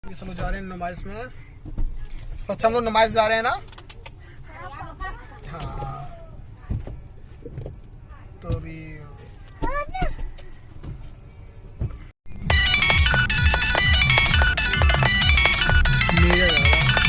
ये सब लोग जा रहे हैं नुमाइश में। अच्छा हम लोग नुमाइश जा रहे हैं ना। हाँ तो अभी मेरा जा रहा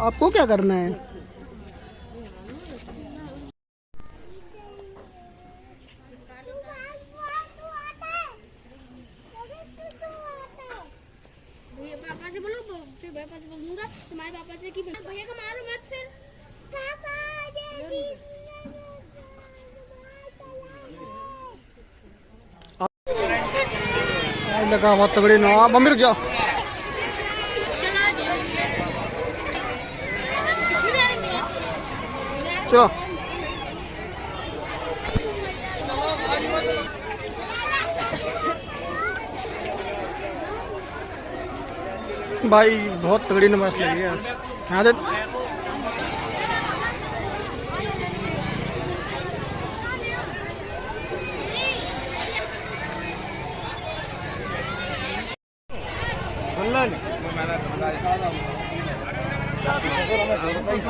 आपको क्या करना है? पापा से बोलो, फिर पापा से बोलूंगा तुम्हारे पापा से कि भैया को मारो मत फिर। लगा बहुत तगड़ी ना। मम्मी रुक जाओ। चलो भाई बहुत तगड़ी नमाज लगी है। आदत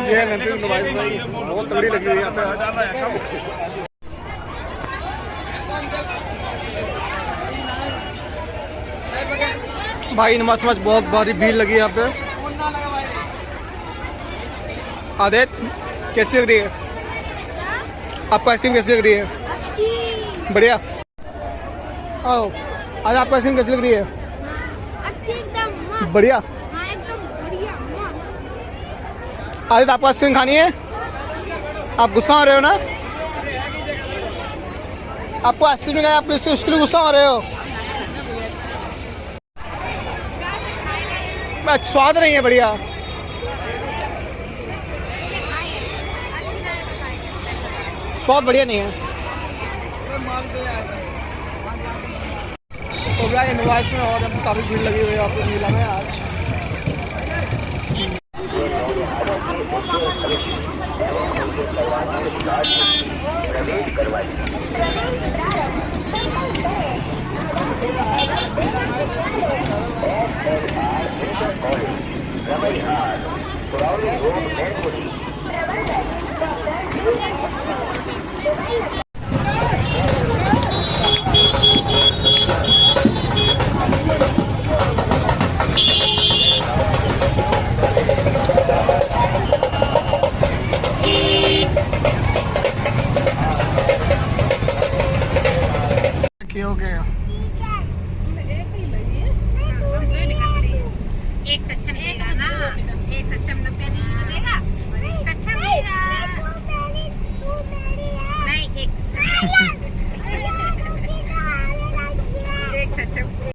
ये नमाज बहुत तगड़ी लगी हुई है। भाई नमाज बहुत भारी भीड़ लगी है यहाँ पे। आदित कैसी लग रही है आपको? आइसक्रीम कैसी लग रही है? अच्छी, बढ़िया। आओ आज आपको आइसक्रीम कैसी लग रही है? अच्छी, एकदम मस्त, बढ़िया। हाँ एकदम बढ़िया मस्त। आदित आपको आइसक्रीम खानी है? आप गुस्सा हो रहे हो ना? आपको आइसक्रीम नहीं, आप इसके लिए गुस्सा हो रहे हो? स्वाद नहीं है बढ़िया। स्वाद बढ़िया नहीं है। तो भैया ये नुमाइश में और काफ़ी भीड़ लगी हुई है आपको मेला में आज।